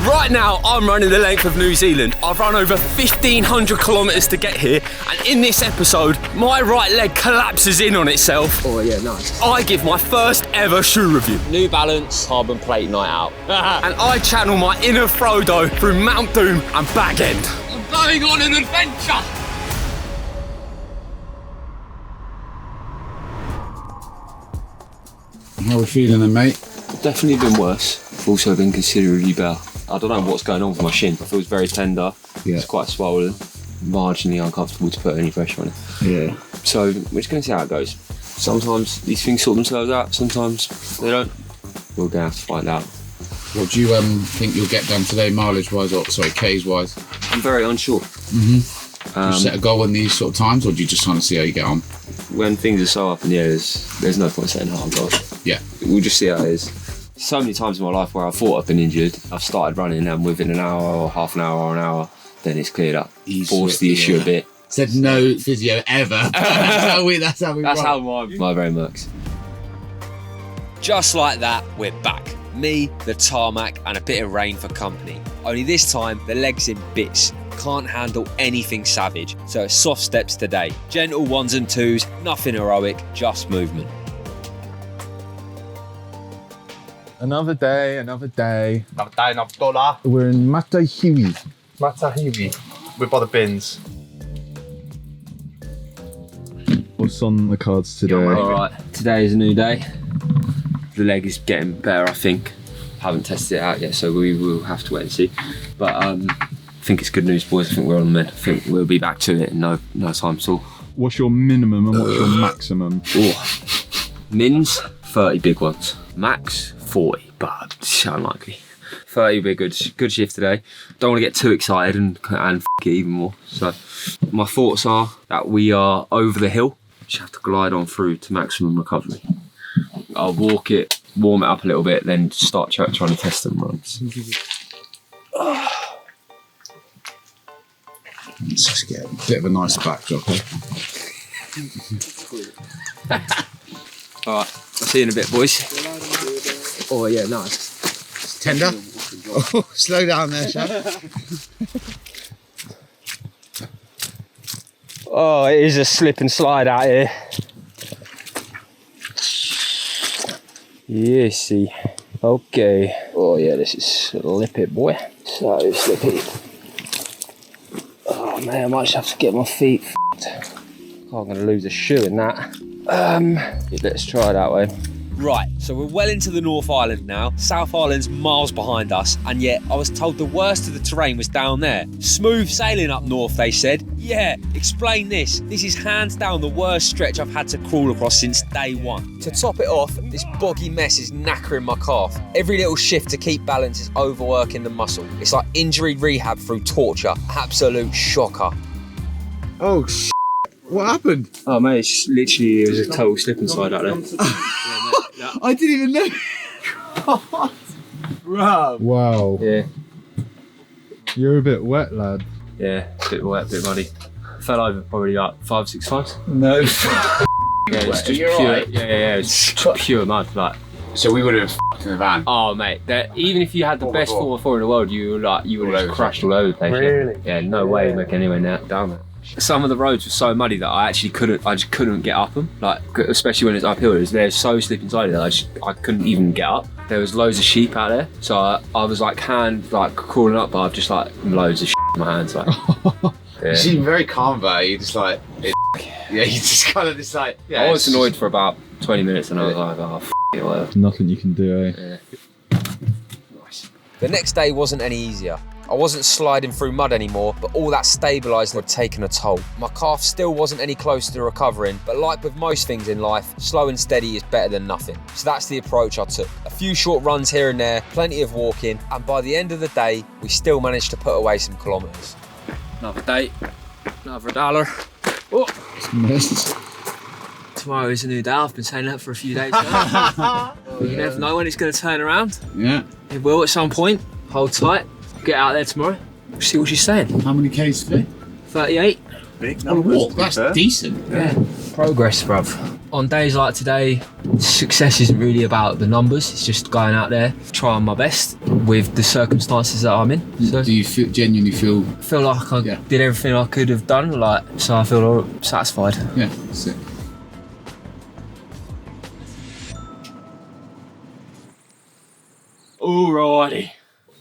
Right now, I'm running the length of New Zealand. I've run over 1,500 kilometres to get here, and in this episode, my right leg collapses in on itself. Oh yeah, nice. I give my first ever shoe review. New Balance carbon plate night out. And I channel my inner Frodo through Mount Doom and Bag End. I'm going on an adventure! How are we feeling then, mate? Definitely been worse. Also been considerably better. I don't know what's going on with my shin. It feels very tender. Yeah. It's quite swollen. Marginally uncomfortable to put any pressure on it. Yeah. So we're just going to see how it goes. Sometimes these things sort themselves out, sometimes they don't. We're going to have to find out. What do you think you'll get done today, mileage-wise, or sorry, Ks-wise? I'm very unsure. Do you set a goal in these sort of times, or do you just kind of see how you get on? When things are so up in the air, there's no point setting hard goals. Yeah. We'll just see how it is. So many times in my life where I thought I've been injured, I've started running and within an hour or half an hour or an hour, then it's cleared up. Forced the issue a bit. Said no physio ever. That's how my brain works. Just like that, we're back. Me, the tarmac, and a bit of rain for company. Only this time, the leg's in bits. Can't handle anything savage, so it's soft steps today. Gentle ones and twos, nothing heroic, just movement. Another day. Another day, another dollar. We're in Matahiwi. We're by the bins. What's on the cards today? Alright, today is a new day. The leg is getting better, I think. Haven't tested it out yet, so we will have to wait and see. But I think it's good news, boys. I think we're on the mend. I think we'll be back to it in no time at all. What's your minimum and what's your maximum? Mins, 30 big ones. Max, 40, but unlikely. 30 will be a good shift today. Don't want to get too excited and f it even more. So my thoughts are that we are over the hill. Just have to glide on through to maximum recovery. I'll walk it, warm it up a little bit, then start trying to test some runs. Let's just get a bit of a nice backdrop here. Alright, I'll see you in a bit, boys. Oh yeah, nice. Tender? Oh, slow down there, chap. Oh, it is a slip and slide out here. Yes, see. Okay. Oh yeah, this is slippy, boy. So slippy. Oh man, I might just have to get my feet f***ed. Oh, I'm gonna lose a shoe in that. Let's try that way. Right, so we're well into the North Island now. South Island's miles behind us, and yet I was told the worst of the terrain was down there. Smooth sailing up north, they said. Yeah, explain this. This is hands down the worst stretch I've had to crawl across since day one. To top it off, this boggy mess is knackering my calf. Every little shift to keep balance is overworking the muscle. It's like injury rehab through torture. Absolute shocker. Oh, what happened? Oh mate, it's literally, it was a total slip and slide out there. I didn't even know. God. Wow. Yeah. You're a bit wet, lad. Yeah, a bit wet, a bit muddy. Fell over probably like 5-6 times. No. Yeah, it's just You're pure. right. Yeah, it's pure mud. Like, So we would have f***ed in the van. oh mate, even if you had the best 4x4 in the world, you would have just crashed all over the place. Really? Yeah, no way to make anywhere down there. Some of the roads were so muddy that I just couldn't get up them. Like, especially when it's uphill, they're so slip and slidey that I couldn't even get up. There was loads of sheep out there, so I was like crawling up, but I've just like loads of shit in my hands. Like, yeah. You seem very calm about it. You just like, yeah, you just kind of just like, yeah. I was annoyed for about 20 minutes, and I was like, oh, it, whatever. Nothing you can do, eh? Yeah. Nice. The next day wasn't any easier. I wasn't sliding through mud anymore, but all that stabilising had taken a toll. My calf still wasn't any closer to recovering, but like with most things in life, slow and steady is better than nothing. So that's the approach I took. A few short runs here and there, plenty of walking, and by the end of the day, we still managed to put away some kilometres. Another day, another $1. Oh. Tomorrow is a new day. I've been saying that for a few days now. You never know when it's going to turn around. Yeah. It will at some point. Hold tight. Get out there tomorrow. See what she's saying. How many Ks today? 38. Big On a walk, that's decent. Yeah. Progress, bruv. On days like today, success isn't really about the numbers, it's just going out there, trying my best with the circumstances that I'm in. So Do you genuinely feel? feel like I Yeah. did everything I could have done, so I feel satisfied. Yeah, sick. Alrighty.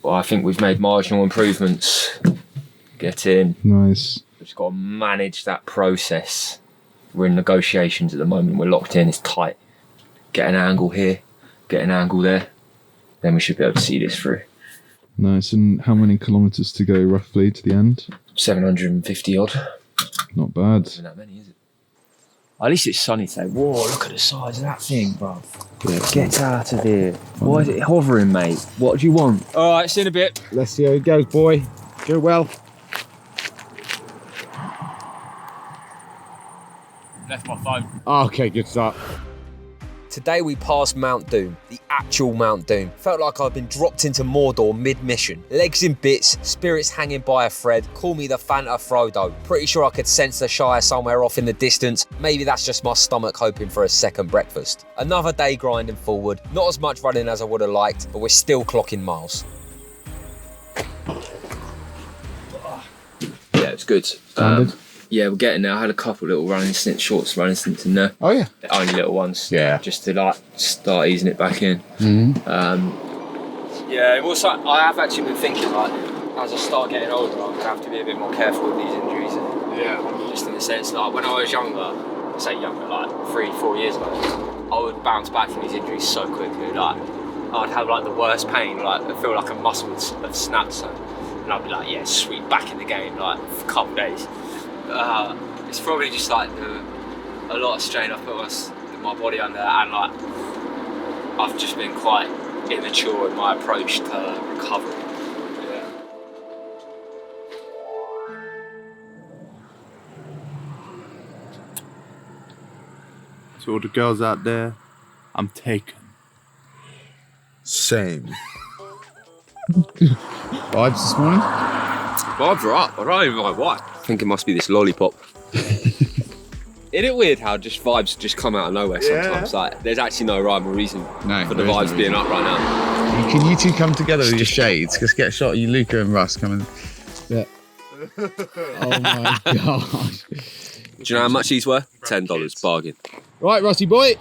Well, I think we've made marginal improvements. Get in. Nice. We've just got to manage that process. We're in negotiations at the moment. We're locked in. It's tight. Get an angle here. Get an angle there. Then we should be able to see this through. Nice. And how many kilometres to go roughly to the end? 750 odd. Not bad. Isn't that many, is it? At least it's sunny today. Whoa, look at the size of that thing, bruv. Get out of here. Why is it hovering, mate? What do you want? Alright, see you in a bit. Let's see how it goes, boy. Go well. Left my phone. Okay, good start. Today we passed Mount Doom, the actual Mount Doom. Felt like I'd been dropped into Mordor mid-mission. Legs in bits, spirits hanging by a thread. Call me the Fanta Frodo. Pretty sure I could sense the Shire somewhere off in the distance. Maybe that's just my stomach hoping for a second breakfast. Another day grinding forward. Not as much running as I would have liked, but we're still clocking miles. Yeah, it's good. Standard? Yeah, we're getting there. I had a couple little running stints, shorts running stints in there. Oh yeah. Only little ones. Yeah. Just to like start easing it back in. Yeah, also I have actually been thinking like, as I start getting older, I'm gonna have to be a bit more careful with these injuries. Yeah. Just in the sense that like, when I was younger, I say younger, like 3-4 years ago, I would bounce back from these injuries so quickly. Like I'd have like the worst pain, like I feel like a muscle had snapped, so, and I'd be like, yeah, sweet, back in the game, like for a couple of days. It's probably just like a lot of strain I've put my body under, and like I've just been quite immature in my approach to recovery. Yeah. To all the girls out there, I'm taken. Same. Vibes this morning? Vibes are up. I don't even know why. I think it must be this lollipop. Isn't it weird how just vibes just come out of nowhere sometimes? Like, there's actually no rhyme or reason for the there is vibes no being reason. up right now. Can you two come together with your shades? Just get a shot of you, Luca and Russ coming. Yeah. Oh my gosh. Do you know how much these were? $10, bargain. Right, Rusty boy.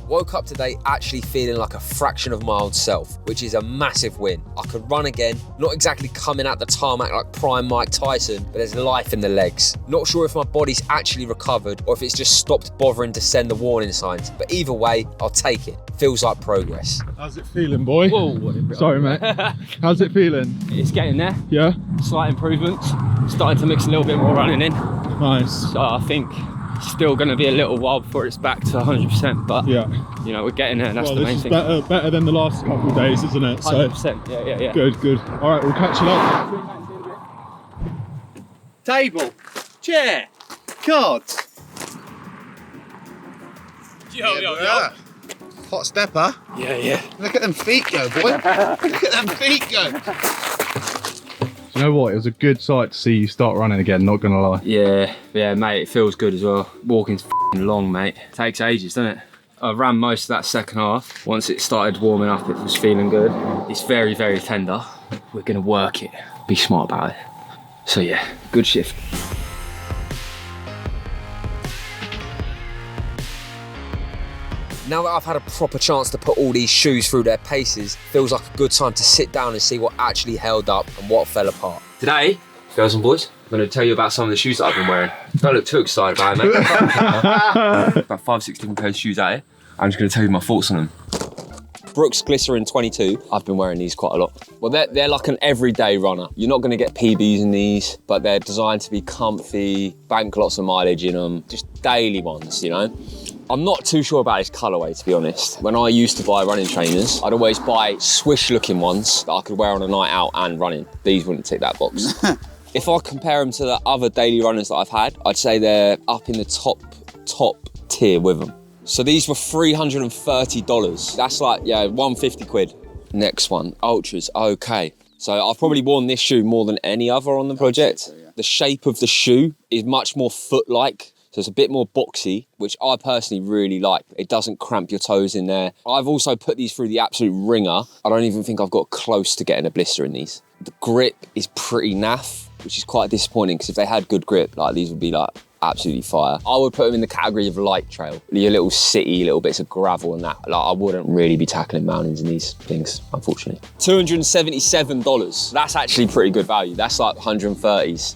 Woke up today actually feeling like a fraction of my old self, which is a massive win. I could run again, not exactly coming at the tarmac like prime Mike Tyson, but there's life in the legs. Not sure if my body's actually recovered or if it's just stopped bothering to send the warning signs, but either way, I'll take it. Feels like progress. How's it feeling, boy? Whoa, Sorry, mate. How's it feeling? It's getting there, Yeah? slight improvements. Starting to mix a little bit more running in. Nice. So I think it's still going to be a little while before it's back to 100%, but Yeah. you know, we're getting there, and that's Well, the this main is thing. better than the last couple of days, isn't it? So 100%, yeah. good, good. All right, we'll catch you later. Table. Chair. Cards. Yo. Hot stepper. Yeah. Look at them feet go, boy. Look at them feet go. You know what? It was a good sight to see you start running again, not gonna lie. Yeah, mate, it feels good as well. Walking's f***ing long, mate. Takes ages, doesn't it? I ran most of that second half. Once it started warming up, it was feeling good. It's very, very tender. We're gonna work it. Be smart about it. So yeah, good shift. Now that I've had a proper chance to put all these shoes through their paces, feels like a good time to sit down and see what actually held up and what fell apart. Today, girls and boys, I'm going to tell you about some of the shoes that I've been wearing. Don't look too excited about it, mate. About 5-6 different pairs of shoes out here. I'm just going to tell you my thoughts on them. Brooks Glycerin 22, I've been wearing these quite a lot. Well, they're like an everyday runner. You're not going to get PBs in these, but they're designed to be comfy, bank lots of mileage in them, just daily ones, you know? I'm not too sure about this colourway, to be honest. When I used to buy running trainers, I'd always buy swish-looking ones that I could wear on a night out and running. These wouldn't tick that box. If I compare them to the other daily runners that I've had, I'd say they're up in the top tier with them. So these were $330. That's like, yeah, 150 quid. Next one, Ultras, okay. So I've probably worn this shoe more than any other on the project. The shape of the shoe is much more foot-like. So it's a bit more boxy, which I personally really like. It doesn't cramp your toes in there. I've also put these through the absolute ringer. I don't even think I've got close to getting a blister in these. The grip is pretty naff, which is quite disappointing because if they had good grip, like these would be like absolutely fire. I would put them in the category of light trail. Your little city, little bits of gravel and that. Like I wouldn't really be tackling mountains in these things, unfortunately. $277. That's actually pretty good value. That's like 130s.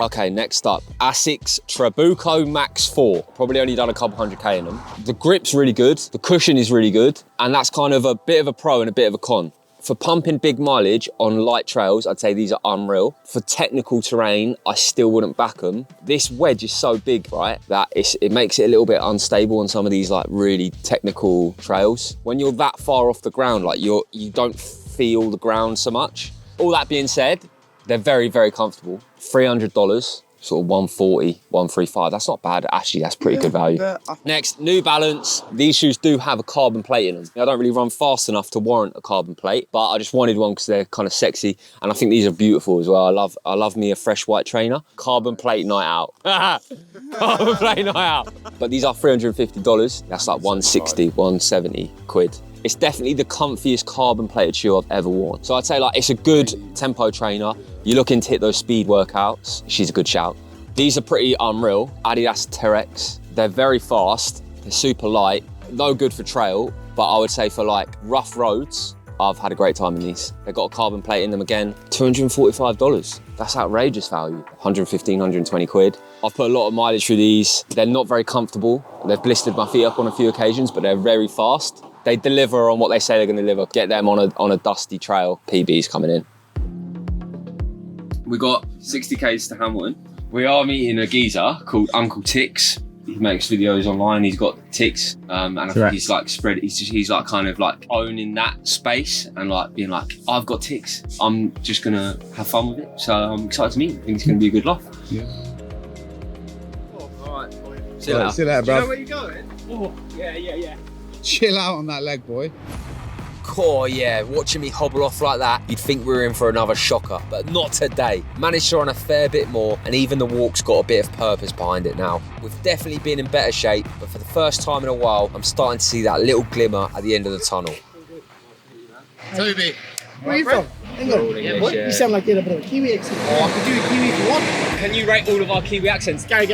Okay, next up, Asics Trabuco Max 4. Probably only done a couple 100K in them. The grip's really good, the cushion is really good, and that's kind of a bit of a pro and a bit of a con. For pumping big mileage on light trails, I'd say these are unreal. For technical terrain, I still wouldn't back them. This wedge is so big, right, that it makes it a little bit unstable on some of these like really technical trails. When you're that far off the ground, like you don't feel the ground so much. All that being said, they're very, very comfortable. $300, sort of 140, 135. That's not bad. Actually, that's pretty good value. Next, New Balance. These shoes do have a carbon plate in them. I don't really run fast enough to warrant a carbon plate, but I just wanted one because they're kind of sexy. And I think these are beautiful as well. I love me a fresh white trainer. Carbon plate night out. Carbon plate night out. But these are $350. That's like 160, 170 quid. It's definitely the comfiest carbon plated shoe I've ever worn. So I'd say like it's a good tempo trainer. You're looking to hit those speed workouts, she's a good shout. These are pretty unreal. Adidas Terex. They're very fast, they're super light, no good for trail, but I would say for like rough roads, I've had a great time in these. They've got a carbon plate in them again, $245. That's outrageous value. 115, 120 quid. I've put a lot of mileage through these. They're not very comfortable. They've blistered my feet up on a few occasions, but they're very fast. They deliver on what they say they're gonna deliver. Get them on a dusty trail, PB's coming in. We got 60Ks to Hamilton. We are meeting a geezer called Uncle Tix. He makes videos online. He's got Tix, and I think he's like he's like kind of like owning that space and like being like, I've got Tix. I'm just gonna have fun with it. So I'm excited to meet him. I think it's gonna be a good laugh. Yeah. All right. See you later. See you later, bro. Do you know where you're going? Oh, yeah. Chill out on that leg, boy. Oh yeah, watching me hobble off like that, you'd think we were in for another shocker, but not today. Managed to run a fair bit more, and even the walk's got a bit of purpose behind it now. We've definitely been in better shape, but for the first time in a while, I'm starting to see that little glimmer at the end of the tunnel. Toby. Where are you from? England. Yeah, What? You sound like you had a bit of a Kiwi accent. Oh, I could do a Kiwi if you want. Can you rate all of our Kiwi accents? Go.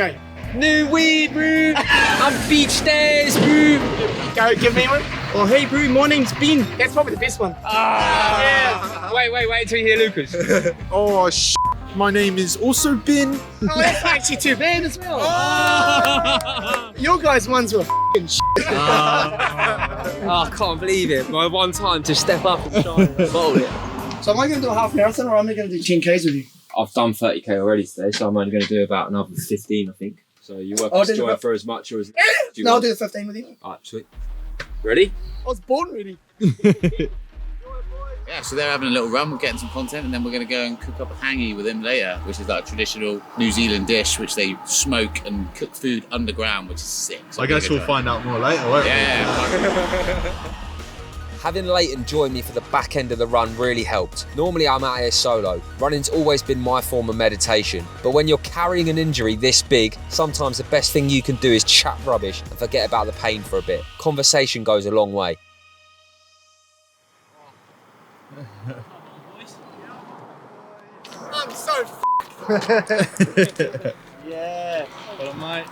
New weed, bro. I'm beach stairs, bro. Go, give me one. Oh, hey, bro, my name's Ben. That's probably the best one. Yeah. Wait until you hear Lucas. Oh, my name is also Ben. Oh, that's actually too bad as well. Oh. Your guys' ones were f***ing I can't believe it. My one time to step up and try and bowl it. So am I going to do a half marathon or am I going to do 10Ks with you? I've done 30K already today, so I'm only going to do about another 15, I think. So you work with Joy for as much or as... No, I'll do the 15 with you. Alright, sweet. Ready? I was born ready. Yeah, so they're having a little run, we're getting some content, and then we're going to go and cook up a hangy with him later, which is like a traditional New Zealand dish, which they smoke and cook food underground, which is sick. So I guess we'll find out more later, won't we? Yeah. Having Leighton join me for the back end of the run really helped. Normally I'm out here solo. Running's always been my form of meditation. But when you're carrying an injury this big, sometimes the best thing you can do is chat rubbish and forget about the pain for a bit. Conversation goes a long way. I'm so Yeah. Well, mate.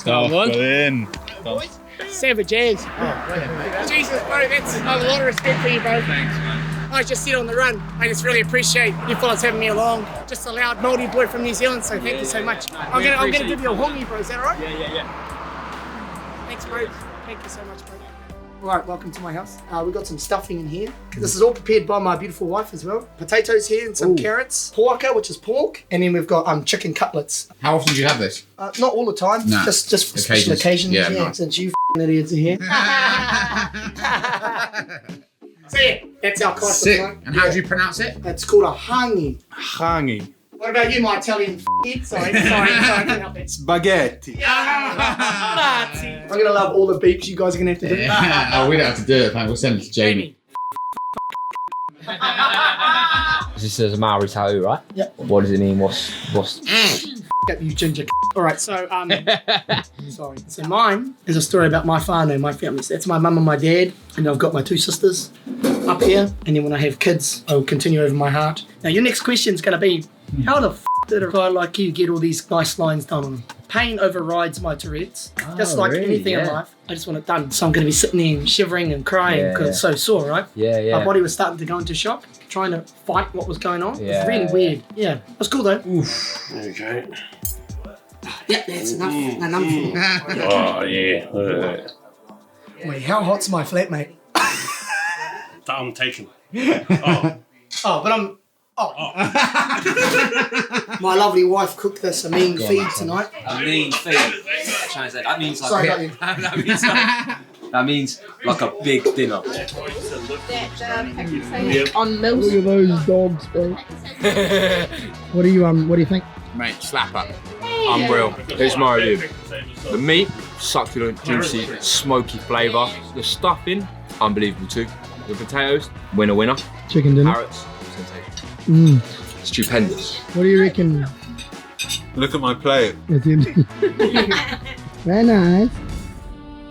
Come on. In. savage as. Jesus, bro, that's I have a lot of respect for you, bro. Thanks, man. I just sit on the run. I just really appreciate you fellas having me along. Just a loud Māori boy from New Zealand, so thank you so much. I'm gonna give you a hongi, bro. Is that all right? Yeah. Thanks, bro. Thank you so much, bro. All right, welcome to my house. We've got some stuffing in here. This is all prepared by my beautiful wife as well. Potatoes here and some carrots. Porka, which is pork. And then we've got chicken cutlets. How often do you have this? Not all the time. No. Just for special occasions. Yeah, nice. Since you idiots are here. So yeah, that's our kind Sick. of And how do you pronounce it? It's called a hangi. Hangi. What about you, my Italian kid? Sorry, I can't help it. Spaghetti. I'm gonna love all the beeps you guys are gonna have to do. Oh, we don't have to do it, man. We'll send it to Jamie. This is a Maori tattoo, right? Yep. What does it mean? What's up, you ginger. All right, so sorry. So mine is a story about my whānau, my family. So that's my mum and my dad, and I've got my 2 sisters up here. And then when I have kids, I will continue over my heart. Now your next question is going to be, how the did a guy like you get all these nice lines done on him? Pain overrides my Tourette's. Just like really? anything in life, I just want it done. So I'm going to be sitting there and shivering and crying because it's so sore, right? Yeah. My body was starting to go into shock, trying to fight what was going on. It Yeah. was really weird. Yeah, it was cool though. There we go. Yeah, that's enough. Enough. Oh, yeah. Wait, how hot's my flatmate? That I'm taking. Oh. Oh, but I'm. Oh. My lovely wife cooked us a mean feed tonight. A mean feed. That means like Sorry, got you. that means like a big dinner. On milk. Look at those dogs, bro. What do you think? Mate, slapper. Unreal. Here's my review. The meat, succulent, juicy, smoky flavour. The stuffing, unbelievable too. The potatoes, winner. Chicken dinner. Carrots, sensation. Stupendous. What do you reckon? Look at my plate. Very nice.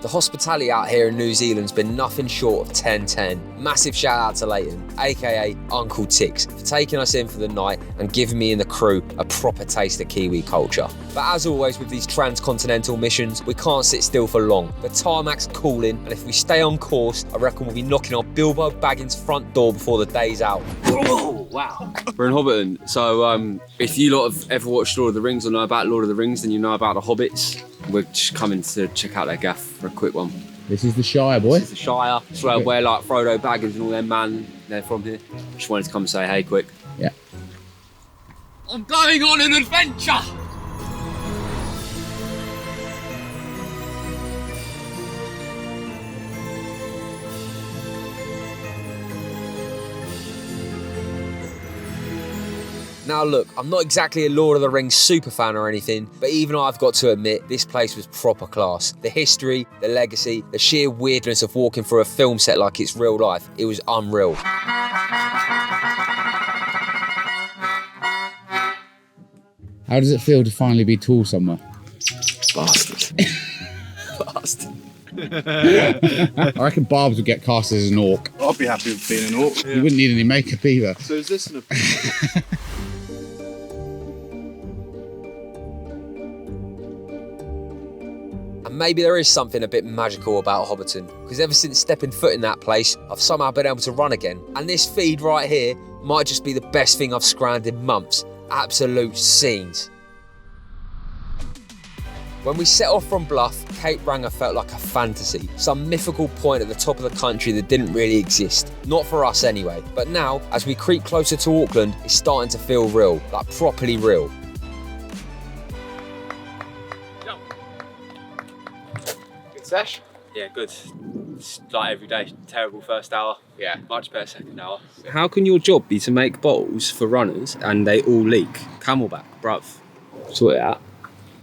The hospitality out here in New Zealand's been nothing short of 10-10. Massive shout out to Leighton, aka Uncle Tix, for taking us in for the night and giving me and the crew a proper taste of Kiwi culture. But as always with these transcontinental missions, we can't sit still for long. The tarmac's calling, and if we stay on course, I reckon we'll be knocking on Bilbo Baggins' front door before the day's out. Oh, wow. We're in Hobbiton, so if you lot have ever watched Lord of the Rings or know about Lord of the Rings, then you know about the Hobbits. We're just coming to check out their gaff for a quick one. This is the Shire, boy. This is the Shire. It's where like Frodo Baggins and all them man, they're from here. Just wanted to come and say hey quick. Yeah. I'm going on an adventure! Now look, I'm not exactly a Lord of the Rings super fan or anything, but even I've got to admit, this place was proper class. The history, the legacy, the sheer weirdness of walking through a film set like it's real life, it was unreal. How does it feel to finally be tall somewhere? Bastard. Bastard. I reckon Barbs would get cast as an orc. I'll be happy with being an orc. You wouldn't need any makeup either. So is this an And maybe there is something a bit magical about Hobbiton, because ever since stepping foot in that place, I've somehow been able to run again. And this feed right here might just be the best thing I've scrammed in months. Absolute scenes. When we set off from Bluff, Cape Reinga felt like a fantasy, some mythical point at the top of the country that didn't really exist. Not for us anyway. But now, as we creep closer to Auckland, it's starting to feel real, like properly real. Good sesh? Yeah, good. It's like every day. Terrible first hour. Yeah. Much better second hour. How can your job be to make bottles for runners and they all leak? Camelback, bruv. Sort it out.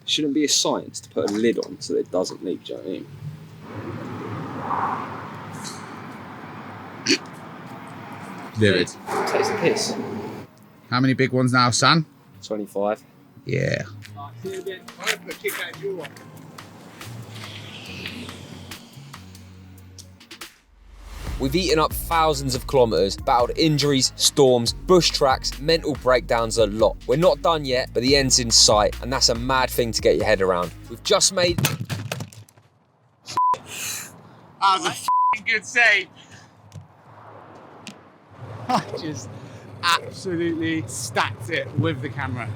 Shouldn't be a science to put a lid on so that it doesn't leak, do you know what I mean? Vivid. Takes the piss. How many big ones now, son? 25. Yeah. We've eaten up thousands of kilometres, battled injuries, storms, bush tracks, mental breakdowns, a lot. We're not done yet, but the end's in sight, and that's a mad thing to get your head around. We've just made... That was a good save. I just absolutely stacked it with the camera.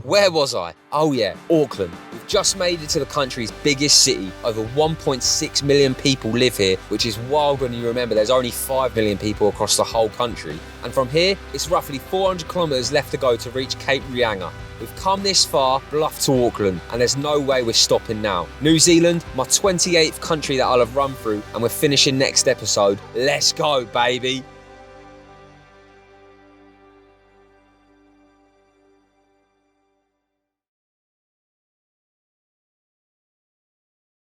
Where was I? Oh yeah, Auckland. We've just made it to the country's biggest city. Over 1.6 million people live here, which is wild when you remember there's only 5 million people across the whole country. And from here, it's roughly 400 kilometres left to go to reach Cape Reinga. We've come this far, Bluff to Auckland, and there's no way we're stopping now. New Zealand, my 28th country that I'll have run through, and we're finishing next episode. Let's go, baby.